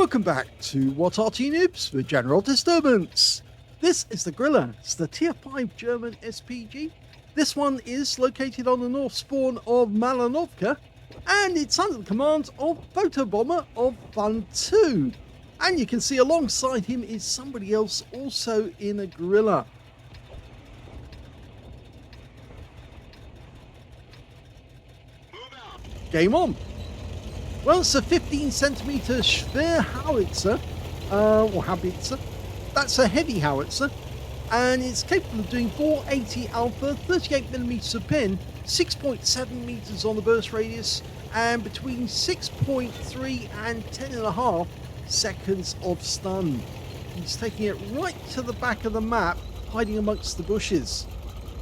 Welcome back to What Arty Noobs with General Disturbance. This is the Grille. It's the Tier 5 German SPG. This one is located on the north spawn of Malinovka, and it's under the command of Photobomber of FUN2. And you can see alongside him is somebody else also in a Grille. Game on. Well, it's a 15cm Schwer howitzer, or Howitzer. That's a heavy howitzer, and it's capable of doing 480 alpha, 38mm of pin, 6.7 meters on the burst radius, and between 6.3 and 10.5 seconds of stun. He's taking it right to the back of the map, hiding amongst the bushes.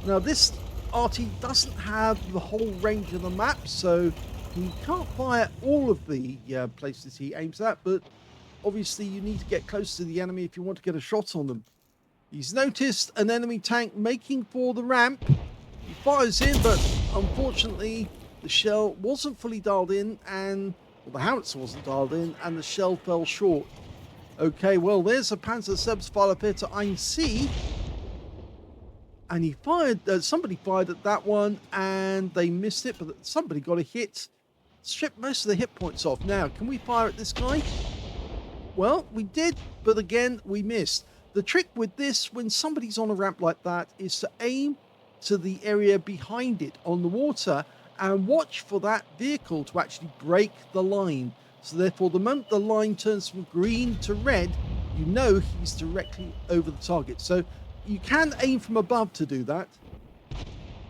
Now, this Arty doesn't have the whole range of the map, so he can't fire all of the places he aims at, but obviously you need to get close to the enemy if you want to get a shot on them. He's noticed an enemy tank making for the ramp. He fires in, but unfortunately the shell wasn't fully dialed in, and the howitzer wasn't dialed in, and the shell fell short. Okay, well, there's a Panzer Selbstfeuerpeter 1C, and he fired, somebody fired at that one, and they missed it, but somebody got a hit. Stripped most of the hit points off. Now, can we fire at this guy? Well, we did, but again, we missed. The trick with this, when somebody's on a ramp like that, is to aim to the area behind it on the water and watch for that vehicle to actually break the line. So therefore, the moment the line turns from green to red, you know he's directly over the target. So you can aim from above to do that.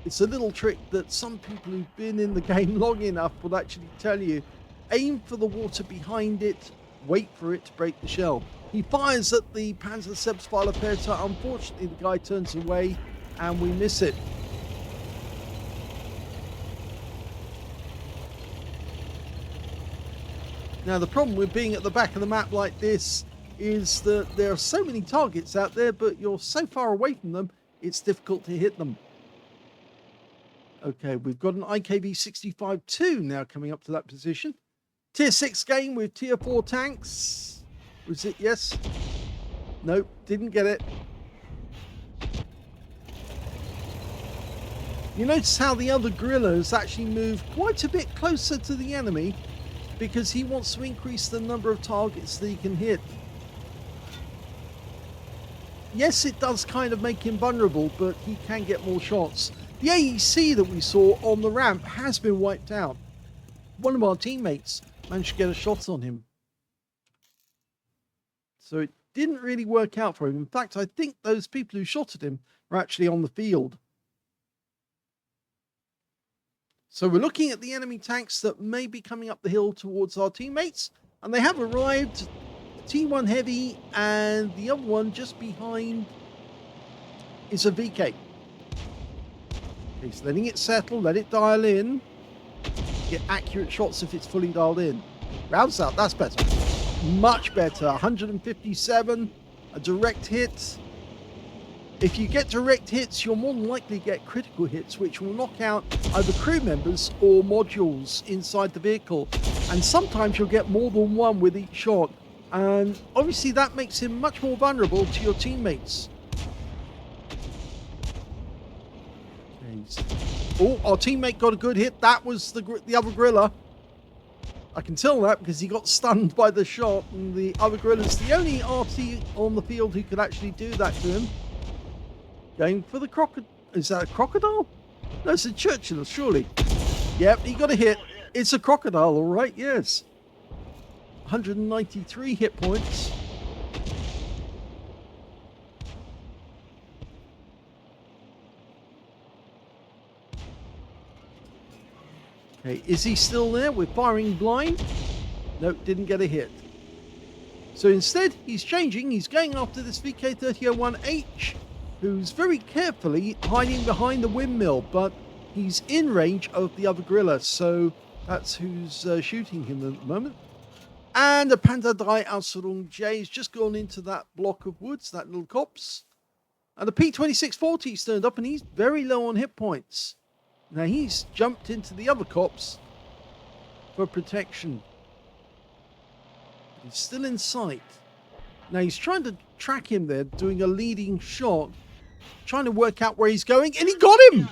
It's a little trick that some people who've been in the game long enough will actually tell you. Aim for the water behind it, wait for it to break the shell. He fires at the Panzer Selbstfeuerpeter. Unfortunately, the guy turns away and we miss it. Now, the problem with being at the back of the map like this is that there are so many targets out there, but you're so far away from them, it's difficult to hit them. Okay, we've got an IKV-65-2 now coming up to that position. Tier 6 game with Tier 4 tanks. Was it? Yes? Nope, didn't get it. You notice how the other Grille has actually moved quite a bit closer to the enemy because he wants to increase the number of targets that he can hit. Yes, it does kind of make him vulnerable, but he can get more shots. The AEC that we saw on the ramp has been wiped out. One of our teammates managed to get a shot on him. So it didn't really work out for him. In fact, I think those people who shot at him are actually on the field. So we're looking at the enemy tanks that may be coming up the hill towards our teammates. And they have arrived. T1 Heavy and the other one just behind is a VK. He's letting it settle, let it dial in. Get accurate shots if it's fully dialed in. Rounds out, that's better. Much better. 157, a direct hit. If you get direct hits, you'll more than likely get critical hits, which will knock out either crew members or modules inside the vehicle. And sometimes you'll get more than one with each shot. And obviously that makes him much more vulnerable to your teammates. Oh, our teammate got a good hit. That was the other Grille. I can tell that because he got stunned by the shot, and the other Grille is the only Arty on the field who could actually do that to him. Going for the crocodile. Is that a crocodile? No, it's a Churchill, surely. Yep, he got a hit. It's a crocodile, all right, yes. 193 hit points. Okay, is he still there? We're firing blind. Nope, didn't get a hit. So instead, he's changing. He's going after this VK3001H, who's very carefully hiding behind the windmill, but he's in range of the other Grille, so that's who's shooting him at the moment. And a Panzer III Ausführung J has just gone into that block of woods, that little copse. And the P2640's turned up, and he's very low on hit points. Now he's jumped into the other copse for protection. He's still in sight. Now he's trying to track him there, doing a leading shot, trying to work out where he's going, and he got him!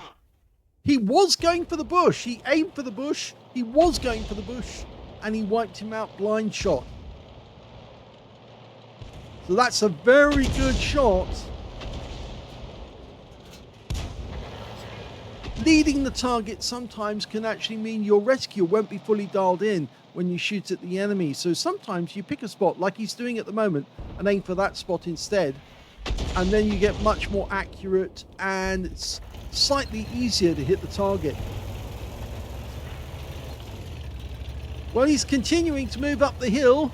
He was going for the bush. He aimed for the bush. He was going for the bush, and he wiped him out blind shot. So that's a very good shot. Leading the target sometimes can actually mean your rescue won't be fully dialed in when you shoot at the enemy. So sometimes you pick a spot like he's doing at the moment and aim for that spot instead. And then you get much more accurate and it's slightly easier to hit the target. Well, he's continuing to move up the hill.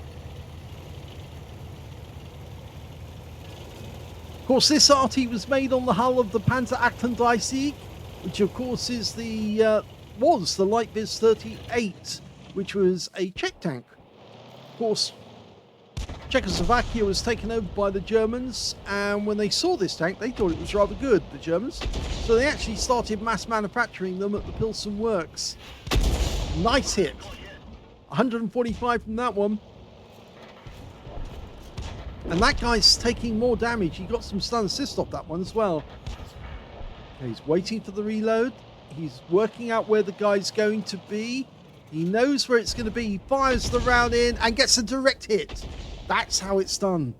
Of course, this Arty was made on the hull of the Panzer Aslains, which of course is was the Light Vis 38, which was a Czech tank. Of course, Czechoslovakia was taken over by the Germans, and when they saw this tank, they thought it was rather good, the Germans. So they actually started mass manufacturing them at the Pilsen Works. Nice hit. 145 from that one. And that guy's taking more damage. He got some stun assist off that one as well. Okay, he's waiting for the reload. He's working out where the guy's going to be. He knows where it's going to be. He fires the round in and gets a direct hit. That's how it's done.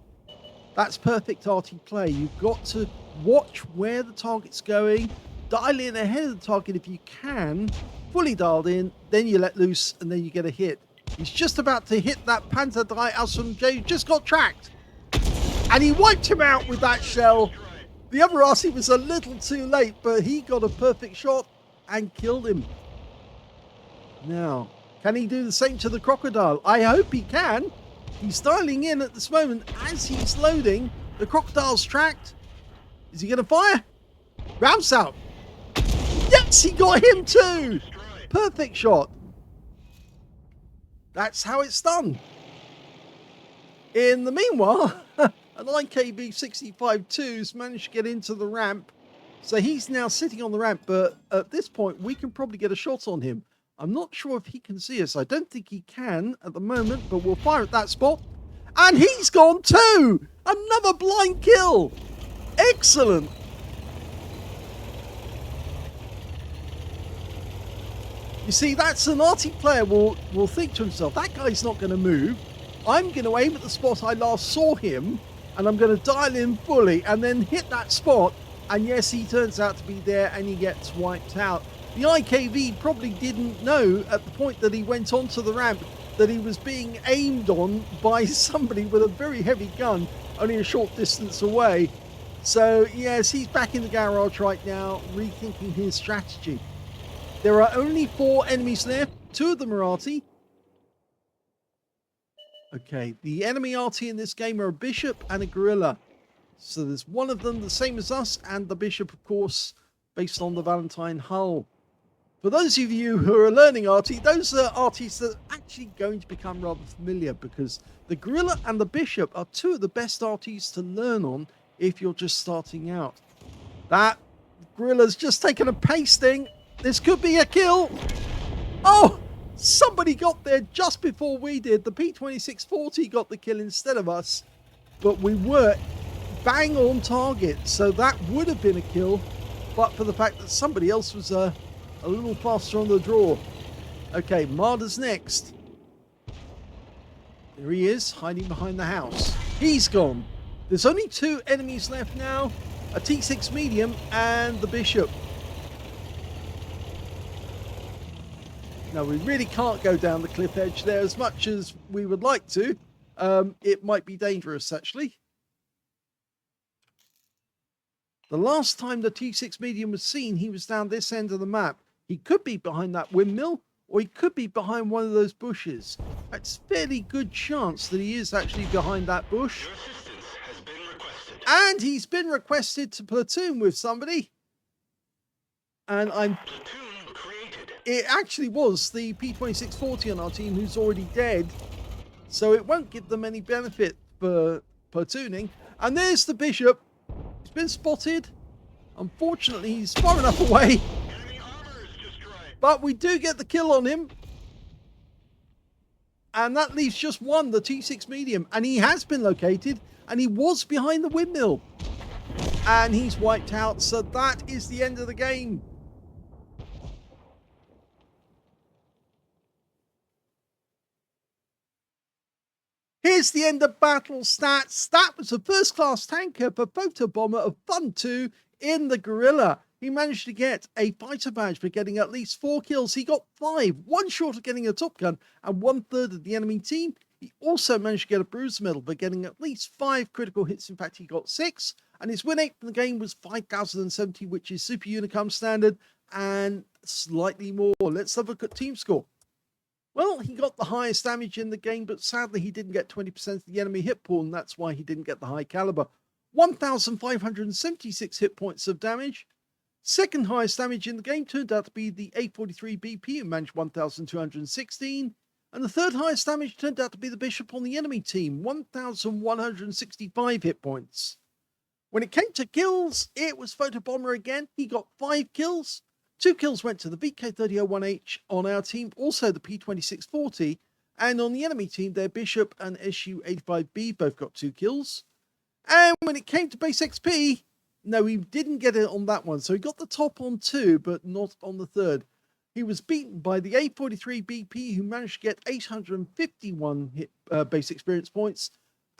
That's perfect Arty play. You've got to watch where the target's going, dial in ahead of the target if you can, fully dialed in, then you let loose and then you get a hit. He's just about to hit that Panzer Die Aslains who just got tracked. And he wiped him out with that shell. The other Arty was a little too late, but he got a perfect shot and killed him. Now, can he do the same to the crocodile? I hope he can. He's dialing in at this moment as he's loading. The crocodile's tracked. Is he going to fire? Rounds out. Yes, he got him too. Perfect shot. That's how it's done. In the meanwhile, an IKB-65-2's managed to get into the ramp. So he's now sitting on the ramp, but at this point, we can probably get a shot on him. I'm not sure if he can see us. I don't think he can at the moment, but we'll fire at that spot. And he's gone too! Another blind kill! Excellent! You see, that's an Arty player will think to himself, that guy's not going to move. I'm going to aim at the spot I last saw him, and I'm going to dial in fully and then hit that spot. And yes, he turns out to be there and he gets wiped out. The IKV probably didn't know at the point that he went onto the ramp that he was being aimed on by somebody with a very heavy gun only a short distance away. So yes, he's back in the garage right now, rethinking his strategy. There are only 4 enemies left. 2 of them are Arty. Okay, the enemy Arty in this game are a Bishop and a Grille. So there's one of them the same as us, and the Bishop, of course, based on the Valentine hull. For those of you who are learning Arty, those are Artys that are actually going to become rather familiar, because the Grille and the Bishop are 2 of the best Artys to learn on if you're just starting out. That Grille's just taken a pasting. This could be a kill. Oh, somebody got there just before we did. The P2640 got the kill instead of us, but we were bang on target, so that would have been a kill, but for the fact that somebody else was a little faster on the draw. Okay, Marder's next. There he is, hiding behind the house. He's gone. There's only 2 enemies left now, a T6 medium and the Bishop. Now, we really can't go down the cliff edge there as much as we would like to. It might be dangerous, actually. The last time the T6 medium was seen, he was down this end of the map. He could be behind that windmill, or he could be behind one of those bushes. It's a fairly good chance that he is actually behind that bush. Your assistance has been requested. And he's been requested to platoon with somebody. And Platoon created. it actually was the P2640 on our team who's already dead. So it won't give them any benefit for platooning. And there's the Bishop. He's been spotted. Unfortunately, he's far enough away. Enemy armor is destroyed. But we do get the kill on him. And that leaves just one, the T6 medium. And he has been located, and he was behind the windmill. And he's wiped out, so that is the end of the game. Here's the end of battle stats. That was a first-class tanker for Photobomber of FUN2 in the Grille. He managed to get a fighter badge for getting at least 4 kills. He got 5, one short of getting a top gun and 1/3 of the enemy team. He also managed to get a bruiser medal for getting at least 5 critical hits. In fact, he got 6. And his win rate from the game was 5,070, which is Super Unicum standard and slightly more. Let's have a look at team score. Well, he got the highest damage in the game, but sadly he didn't get 20% of the enemy hit pool, and that's why he didn't get the high caliber. 1,576 hit points of damage. Second highest damage in the game turned out to be the A43 BP, who managed 1,216. And the third highest damage turned out to be the Bishop on the enemy team, 1,165 hit points. When it came to kills, it was Photobomber again. He got 5 kills. 2 kills went to the VK3001H on our team, also the P2640, and on the enemy team, their Bishop and SU85B both got 2 kills. And when it came to base XP, no, he didn't get it on that one, so he got the top on 2, but not on the third. He was beaten by the A43 BP, who managed to get 851 base experience points,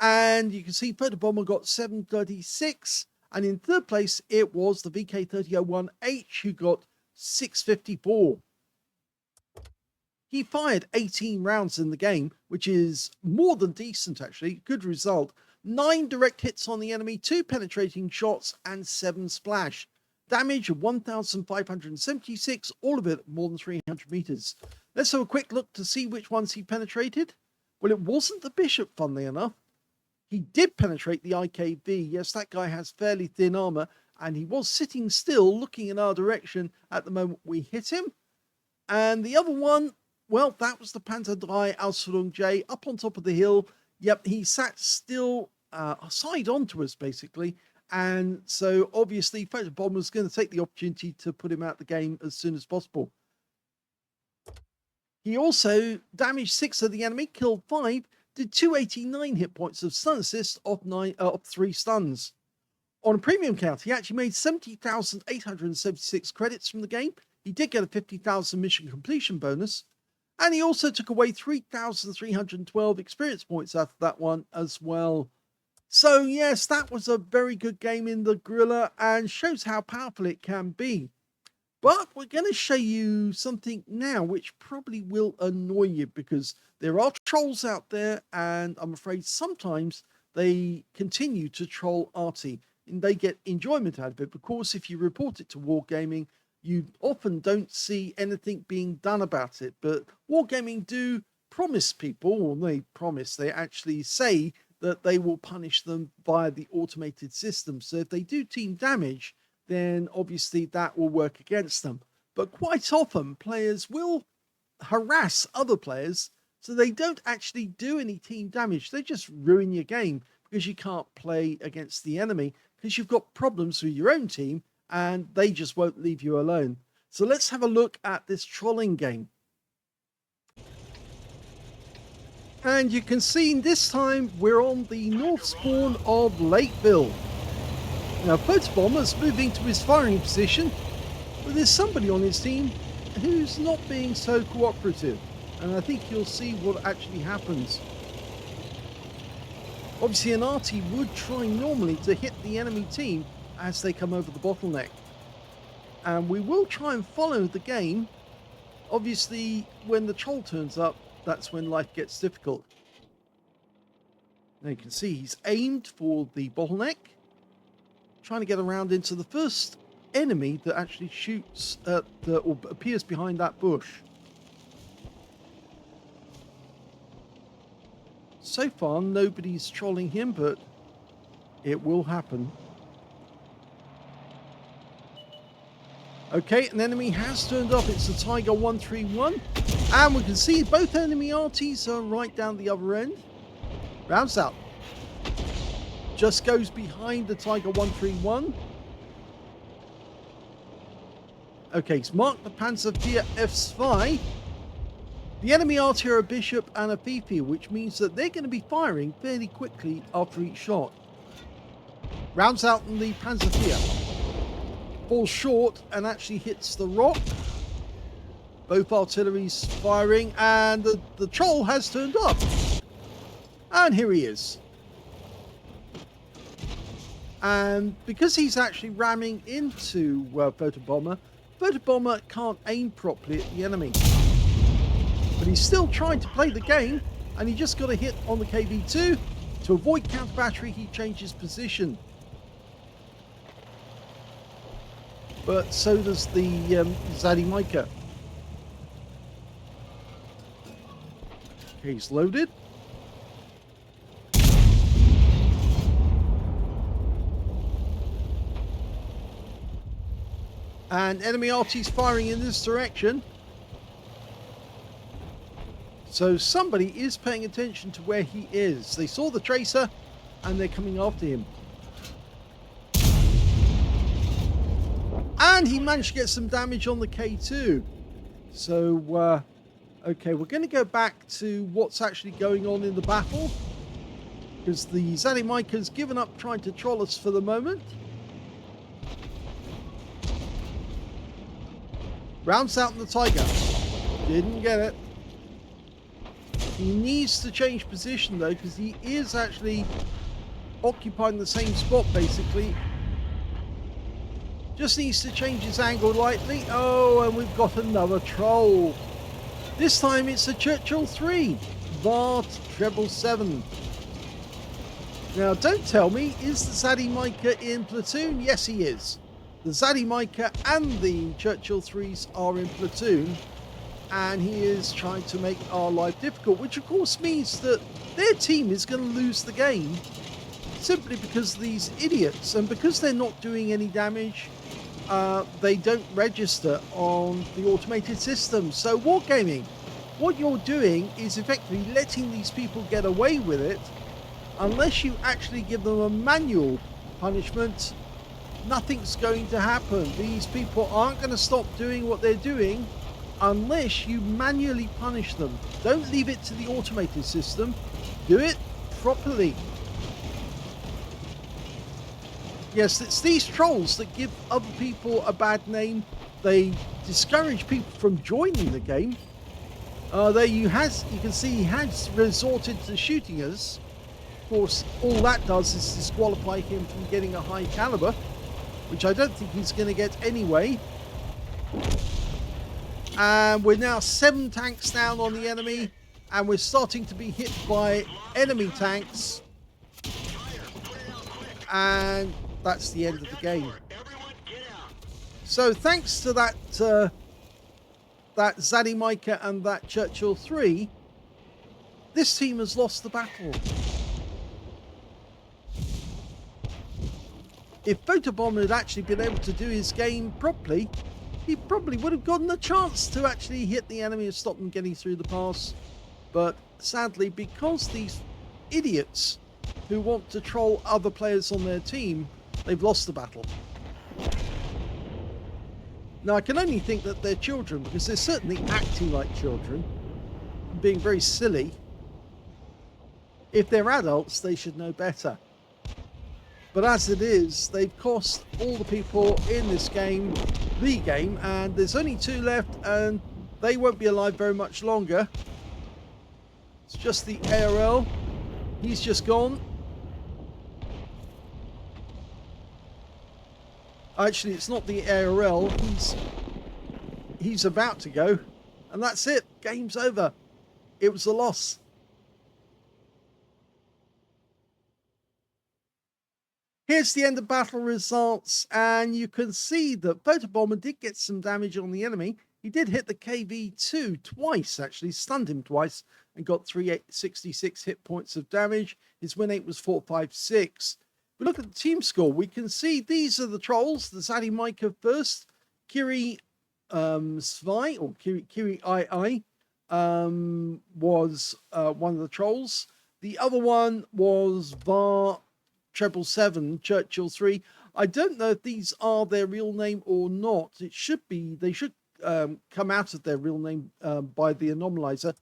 and you can see Photobomber got 736, and in third place, it was the VK3001H, who got 654. He fired 18 rounds in the game, which is more than decent actually, good result. 9 direct hits on the enemy, 2 penetrating shots, and 7 splash. Damage of 1,576, all of it more than 300 meters. Let's have a quick look to see which ones he penetrated. Well, it wasn't the Bishop, funnily enough. He did penetrate the IKV. Yes, that guy has fairly thin armor, and he was sitting still looking in our direction at the moment we hit him. And the other one, well, that was the Panzer III Aslains J up on top of the hill. Yep, he sat still side on to us, basically. And so, obviously, Photobomber was going to take the opportunity to put him out the game as soon as possible. He also damaged 6 of the enemy, killed 5, did 289 hit points of stun assist off 3 stuns. On a premium count, he actually made 70,876 credits from the game. He did get a 50,000 mission completion bonus. And he also took away 3,312 experience points out of that one as well. So yes, that was a very good game in the Grille and shows how powerful it can be. But we're going to show you something now which probably will annoy you, because there are trolls out there, and I'm afraid sometimes they continue to troll Arty. And they get enjoyment out of it. Of course, if you report it to Wargaming, you often don't see anything being done about it. But Wargaming do promise people, or they actually say that they will punish them via the automated system. So if they do team damage, then obviously that will work against them. But quite often, players will harass other players, so they don't actually do any team damage. They just ruin your game because you can't play against the enemy, because you've got problems with your own team and they just won't leave you alone. So let's have a look at this trolling game. And you can see this time we're on the north spawn of Lakeville. Now Photobomber's moving to his firing position, but there's somebody on his team who's not being so cooperative. And I think you'll see what actually happens. Obviously, an Arty would try normally to hit the enemy team as they come over the bottleneck. And we will try and follow the game. Obviously, when the troll turns up, that's when life gets difficult. Now you can see he's aimed for the bottleneck, trying to get around into the first enemy that actually shoots at or appears behind that bush. So far, nobody's trolling him, but it will happen. Okay, an enemy has turned up. It's the Tiger 131. And we can see both enemy Arties are right down the other end. Rounds out. Just goes behind the Tiger 131. Okay, he's marked the Panzer IV F2, The enemy Arty are a bishop and a fifi, which means that they're going to be firing fairly quickly after each shot. Rounds out in the Panzertier. Falls short and actually hits the rock. Both artilleries firing, and the troll has turned up. And here he is. And because he's actually ramming into Photobomber, Photobomber can't aim properly at the enemy. But he's still trying to play the game, and he just got a hit on the KV2. To avoid counter battery, he changes position. But so does the Zadimika. Okay, he's loaded. And enemy Arty's firing in this direction. So somebody is paying attention to where he is. They saw the tracer and they're coming after him. And he managed to get some damage on the K2. So, okay, we're going to go back to what's actually going on in the battle. Because the Zadimika's given up trying to troll us for the moment. Rounds out in the Tiger. Didn't get it. He needs to change position though, because he is actually occupying the same spot basically. Just needs to change his angle lightly. Oh, and we've got another troll. This time it's a Churchill 3. Vart treble 7. Now don't tell me, is the Zadimika in platoon? Yes he is. The Zadimika and the Churchill 3s are in platoon. And he is trying to make our life difficult, which of course means that their team is going to lose the game simply because these idiots, and because they're not doing any damage, they don't register on the automated system. So wargaming, what you're doing is effectively letting these people get away with it. Unless you actually give them a manual punishment, nothing's going to happen. These people aren't going to stop doing what they're doing unless you manually punish them. Don't leave it to the automated system. Do it properly. Yes, it's these trolls that give other people a bad name. They discourage people from joining the game. There you can see he has resorted to shooting us. Of course, all that does is disqualify him from getting a high caliber, which I don't think he's going to get anyway. And we're now 7 tanks down on the enemy, and we're starting to be hit by enemy tanks. And that's the end of the game. So thanks to that that Zadimika and that Churchill 3, this team has lost the battle. If Photobomber had actually been able to do his game properly, he probably would have gotten a chance to actually hit the enemy and stop them getting through the pass. But sadly, because these idiots who want to troll other players on their team, they've lost the battle. Now, I can only think that they're children, because they're certainly acting like children, being very silly. If they're adults, they should know better. But as it is, they've cost all the people in this game the game, and there's only 2 left, and they won't be alive very much longer. It's just the ARL. He's just gone. Actually, it's not the ARL. He's about to go, and that's it. Game's over. It was a loss. Here's the end of battle results, and you can see that Photobomber did get some damage on the enemy. He did hit the KV2 twice, actually, stunned him twice, and got 366 hit points of damage. His win rate was 456. We look at the team score. We can see these are the trolls. The Zadimika first, Kiri Svai, or Kiri II, was one of the trolls. The other one was Var 777 Churchill 3. I don't know if these are their real name or not. It should be. They should come out of their real name by the anonymizer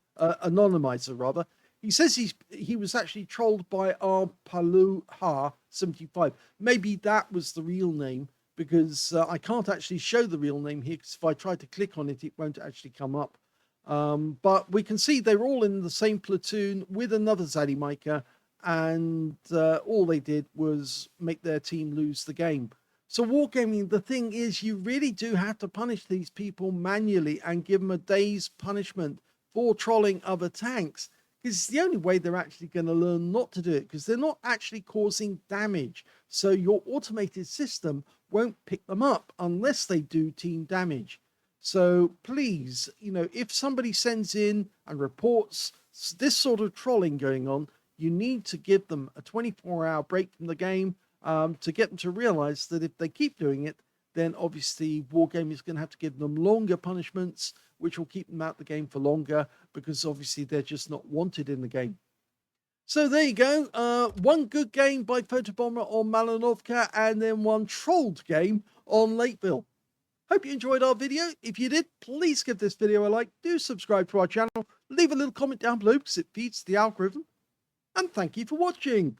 rather. He says he was actually trolled by our Paluha 75. Maybe that was the real name, because I can't actually show the real name here, because if I try to click on it, it won't actually come up. But we can see they're all in the same platoon with another Zaddymaker, and all they did was make their team lose the game. So wargaming, the thing is, you really do have to punish these people manually and give them a day's punishment for trolling other tanks, because it's the only way they're actually going to learn not to do it, because they're not actually causing damage. So your automated system won't pick them up unless they do team damage. So please, if somebody sends in and reports this sort of trolling going on, you need to give them a 24-hour break from the game to get them to realize that if they keep doing it, then obviously Wargaming is going to have to give them longer punishments, which will keep them out the game for longer, because obviously they're just not wanted in the game. So there you go. One good game by Photobomber on Malinovka, and then one trolled game on Lakeville. Hope you enjoyed our video. If you did, please give this video a like. Do subscribe to our channel. Leave a little comment down below because it feeds the algorithm. And thank you for watching.